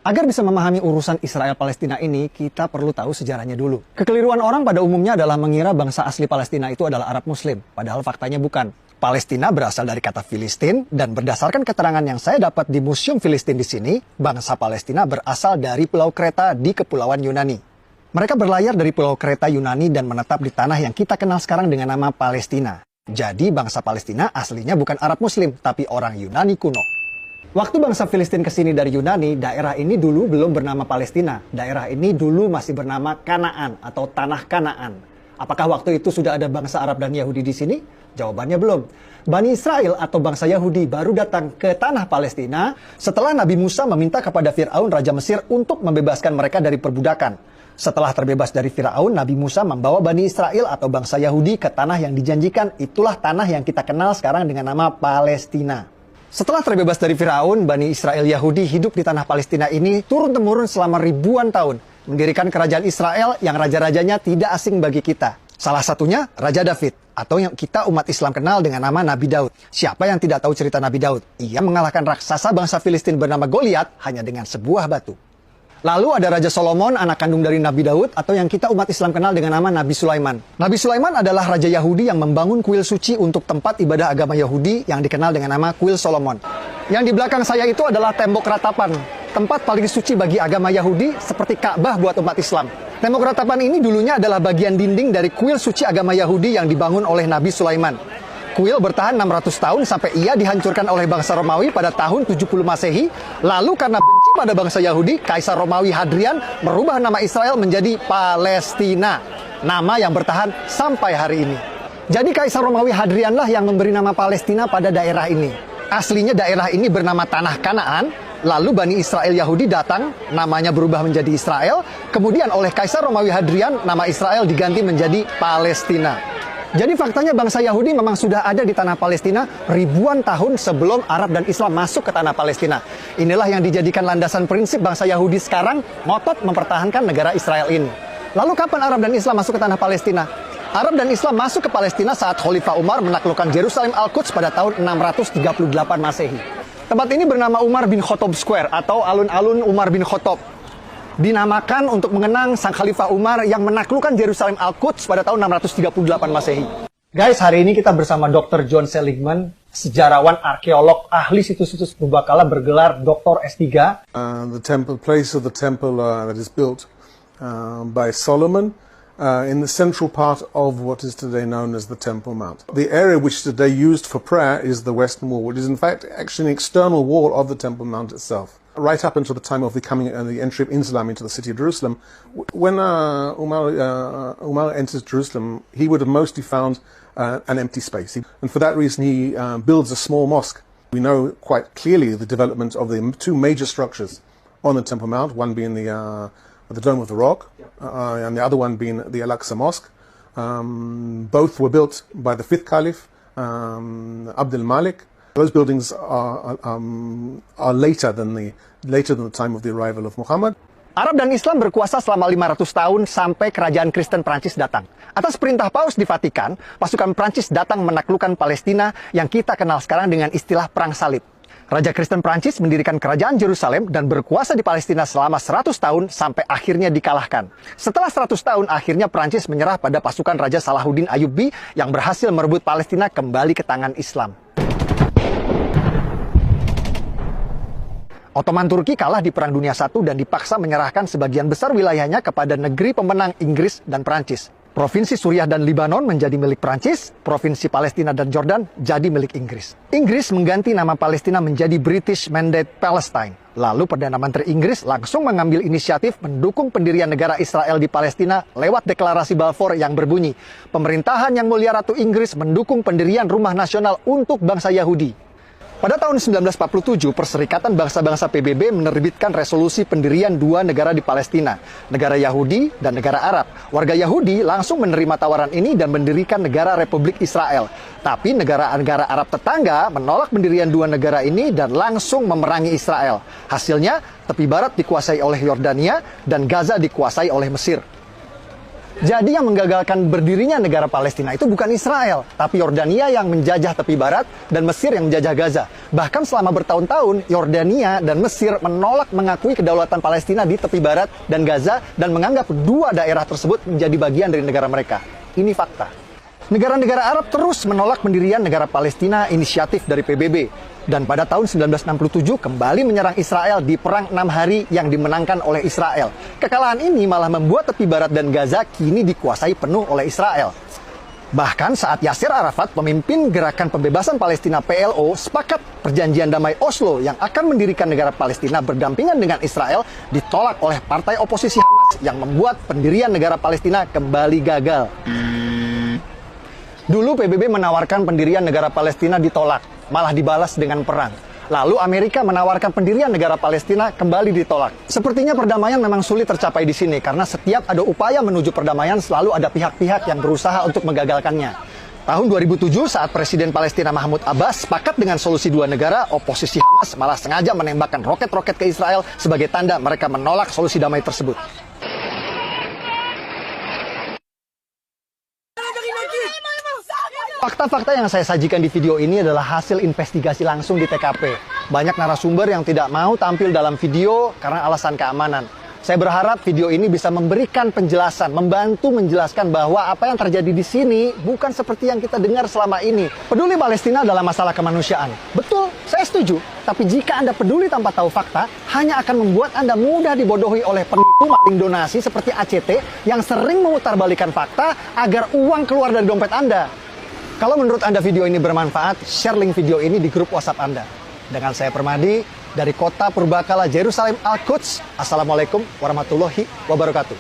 Agar bisa memahami urusan Israel-Palestina ini, kita perlu tahu sejarahnya dulu. Kekeliruan orang pada umumnya adalah mengira bangsa asli Palestina itu adalah Arab Muslim, padahal faktanya bukan. Palestina berasal dari kata Filistin, dan berdasarkan keterangan yang saya dapat di Museum Filistin di sini, bangsa Palestina berasal dari Pulau Kreta di Kepulauan Yunani. Mereka berlayar dari Pulau Kreta Yunani dan menetap di tanah yang kita kenal sekarang dengan nama Palestina. Jadi bangsa Palestina aslinya bukan Arab Muslim, tapi orang Yunani kuno. Waktu bangsa Filistin kesini dari Yunani, daerah ini dulu belum bernama Palestina. Daerah ini dulu masih bernama Kanaan atau Tanah Kanaan. Apakah waktu itu sudah ada bangsa Arab dan Yahudi di sini? Jawabannya belum. Bani Israel atau bangsa Yahudi baru datang ke tanah Palestina setelah Nabi Musa meminta kepada Fir'aun Raja Mesir untuk membebaskan mereka dari perbudakan. Setelah terbebas dari Fir'aun, Nabi Musa membawa Bani Israel atau bangsa Yahudi ke tanah yang dijanjikan. Itulah tanah yang kita kenal sekarang dengan nama Palestina. Setelah terbebas dari Fir'aun, Bani Israel Yahudi hidup di tanah Palestina ini turun-temurun selama ribuan tahun. Mendirikan kerajaan Israel yang raja-rajanya tidak asing bagi kita. Salah satunya Raja David, atau yang kita umat Islam kenal dengan nama Nabi Daud. Siapa yang tidak tahu cerita Nabi Daud? Ia mengalahkan raksasa bangsa Filistin bernama Goliat hanya dengan sebuah batu. Lalu ada Raja Solomon, anak kandung dari Nabi Daud, atau yang kita umat Islam kenal dengan nama Nabi Sulaiman. Nabi Sulaiman adalah Raja Yahudi yang membangun kuil suci untuk tempat ibadah agama Yahudi yang dikenal dengan nama Kuil Solomon. Yang di belakang saya itu adalah tembok ratapan, tempat paling suci bagi agama Yahudi seperti Ka'bah buat umat Islam. Tembok ratapan ini dulunya adalah bagian dinding dari kuil suci agama Yahudi yang dibangun oleh Nabi Sulaiman. Kuil bertahan 600 tahun sampai ia dihancurkan oleh bangsa Romawi pada tahun 70 Masehi. Lalu karena benci pada bangsa Yahudi, Kaisar Romawi Hadrian merubah nama Israel menjadi Palestina. Nama yang bertahan sampai hari ini. Jadi Kaisar Romawi Hadrian lah yang memberi nama Palestina pada daerah ini. Aslinya daerah ini bernama Tanah Kanaan. Lalu Bani Israel Yahudi datang, namanya berubah menjadi Israel. Kemudian oleh Kaisar Romawi Hadrian, nama Israel diganti menjadi Palestina. Jadi faktanya bangsa Yahudi memang sudah ada di tanah Palestina ribuan tahun sebelum Arab dan Islam masuk ke tanah Palestina. Inilah yang dijadikan landasan prinsip bangsa Yahudi sekarang ngotot mempertahankan negara Israel ini. Lalu kapan Arab dan Islam masuk ke tanah Palestina? Arab dan Islam masuk ke Palestina saat Khalifah Umar menaklukkan Yerusalem Al-Quds pada tahun 638 Masehi. Tempat ini bernama Umar bin Khattab Square atau alun-alun Umar bin Khattab. Dinamakan untuk mengenang sang Khalifah Umar yang menaklukkan Yerusalem Al-Quds pada tahun 638 Masehi. Guys, hari ini kita bersama Dr. John Seligman, sejarawan, arkeolog, ahli situs-situs purbakala bergelar Dr. S3. The place of the temple that is built by Solomon in the central part of what is today known as the Temple Mount. The area which today used for prayer is the Western Wall, which is in fact actually an external wall of the Temple Mount itself. Right up until the time of the entry of Islam into the city of Jerusalem, when Umar enters Jerusalem, he would have mostly found an empty space. And for that reason, he builds a small mosque. We know quite clearly the development of the two major structures on the Temple Mount, one being the Dome of the Rock, and the other one being the Al-Aqsa Mosque. Both were built by the fifth Caliph, Abdul Malik. Those buildings are later than the time of the arrival of Muhammad. Arab dan Islam berkuasa selama 500 tahun sampai kerajaan Kristen Prancis datang. Atas perintah Paus di Vatikan, pasukan Prancis datang menaklukkan Palestina yang kita kenal sekarang dengan istilah Perang Salib. Raja Kristen Prancis mendirikan kerajaan Yerusalem dan berkuasa di Palestina selama 100 tahun sampai akhirnya dikalahkan. Setelah 100 tahun, akhirnya Prancis menyerah pada pasukan Raja Salahuddin Ayyubi yang berhasil merebut Palestina kembali ke tangan Islam. Ottoman Turki kalah di Perang Dunia I dan dipaksa menyerahkan sebagian besar wilayahnya kepada negeri pemenang Inggris dan Prancis. Provinsi Suriah dan Libanon menjadi milik Prancis, Provinsi Palestina dan Jordan jadi milik Inggris. Inggris mengganti nama Palestina menjadi British Mandate Palestine. Lalu Perdana Menteri Inggris langsung mengambil inisiatif mendukung pendirian negara Israel di Palestina lewat deklarasi Balfour yang berbunyi, "Pemerintahan Yang Mulia Ratu Inggris mendukung pendirian rumah nasional untuk bangsa Yahudi." Pada tahun 1947, Perserikatan Bangsa-Bangsa PBB menerbitkan resolusi pendirian dua negara di Palestina, negara Yahudi dan negara Arab. Warga Yahudi langsung menerima tawaran ini dan mendirikan negara Republik Israel. Tapi negara-negara Arab tetangga menolak pendirian dua negara ini dan langsung memerangi Israel. Hasilnya, tepi barat dikuasai oleh Yordania dan Gaza dikuasai oleh Mesir. Jadi yang menggagalkan berdirinya negara Palestina itu bukan Israel, tapi Yordania yang menjajah tepi barat dan Mesir yang menjajah Gaza. Bahkan selama bertahun-tahun, Yordania dan Mesir menolak mengakui kedaulatan Palestina di tepi barat dan Gaza dan menganggap dua daerah tersebut menjadi bagian dari negara mereka. Ini fakta. Negara-negara Arab terus menolak pendirian negara Palestina inisiatif dari PBB. Dan pada tahun 1967 kembali menyerang Israel di Perang 6 Hari yang dimenangkan oleh Israel. Kekalahan ini malah membuat tepi barat dan Gaza kini dikuasai penuh oleh Israel. Bahkan saat Yasser Arafat, pemimpin Gerakan Pembebasan Palestina PLO, sepakat perjanjian damai Oslo yang akan mendirikan negara Palestina berdampingan dengan Israel ditolak oleh partai oposisi Hamas yang membuat pendirian negara Palestina kembali gagal. Dulu PBB menawarkan pendirian negara Palestina ditolak, malah dibalas dengan perang. Lalu Amerika menawarkan pendirian negara Palestina kembali ditolak. Sepertinya perdamaian memang sulit tercapai di sini karena setiap ada upaya menuju perdamaian selalu ada pihak-pihak yang berusaha untuk menggagalkannya. Tahun 2007 saat Presiden Palestina Mahmud Abbas sepakat dengan solusi dua negara, oposisi Hamas malah sengaja menembakkan roket-roket ke Israel sebagai tanda mereka menolak solusi damai tersebut. Fakta-fakta yang saya sajikan di video ini adalah hasil investigasi langsung di TKP. Banyak narasumber yang tidak mau tampil dalam video karena alasan keamanan. Saya berharap video ini bisa memberikan penjelasan, membantu menjelaskan bahwa apa yang terjadi di sini bukan seperti yang kita dengar selama ini. Peduli Palestina adalah masalah kemanusiaan. Betul, saya setuju. Tapi jika Anda peduli tanpa tahu fakta, hanya akan membuat Anda mudah dibodohi oleh penipu maling donasi seperti ACT yang sering memutarbalikkan fakta agar uang keluar dari dompet Anda. Kalau menurut Anda video ini bermanfaat, share link video ini di grup WhatsApp Anda. Dengan saya Permadi, dari kota Purbakala, Yerusalem, Al-Quds. Assalamualaikum warahmatullahi wabarakatuh.